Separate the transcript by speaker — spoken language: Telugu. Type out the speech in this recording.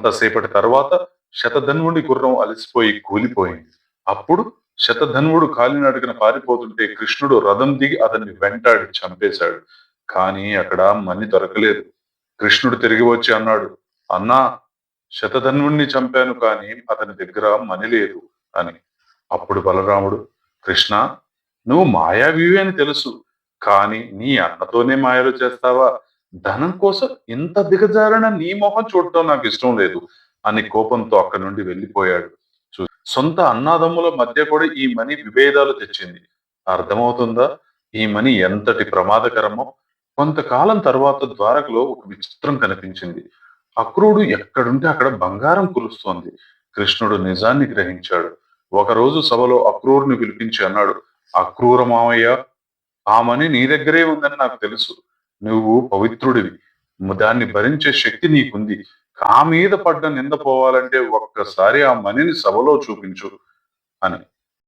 Speaker 1: కొంతసేపటి తర్వాత శతధన్వుడి గుర్రం అలసిపోయి కూలిపోయింది. అప్పుడు శతధన్వుడు కాలినడకన పారిపోతుంటే కృష్ణుడు రథం దిగి అతన్ని వెంటాడి చంపేశాడు. కానీ అక్కడ మణి దొరకలేదు. కృష్ణుడు తిరిగి వచ్చి అన్నాడు, అన్నా, శతధన్వుణ్ణి చంపాను కానీ అతని దగ్గర మణి లేదు అని. అప్పుడు బలరాముడు, కృష్ణ, నువ్వు మాయావివి అని తెలుసు, కానీ నీ అన్నతోనే మాయలు చేస్తావా? ధనం కోసం ఇంత దిగజారిన నీ మొహం చూడటం నాకు ఇష్టం లేదు అని కోపంతో అక్కడి నుండి వెళ్ళిపోయాడు. సొంత అన్నాదమ్ముల మధ్య కూడా ఈ మణి విభేదాలు తెచ్చింది. అర్థమవుతుందా ఈ మణి ఎంతటి ప్రమాదకరమో? కొంతకాలం తర్వాత ద్వారకలో ఒక విచిత్రం కనిపించింది. అక్రూరుడు ఎక్కడుంటే అక్కడ బంగారం కురుస్తోంది. కృష్ణుడు నిజాన్ని గ్రహించాడు. ఒకరోజు సభలో అక్రూరుని పిలిపించి అన్నాడు, అక్రూర మామయ్య, ఆ మణి నీ దగ్గరే ఉందని నాకు తెలుసు. నువ్వు పవిత్రుడివి, దాన్ని భరించే శక్తి నీకుంది. ఆ మీద పడ్డ నింద పోవాలంటే ఒక్కసారి ఆ మణిని సభలో చూపించు అని.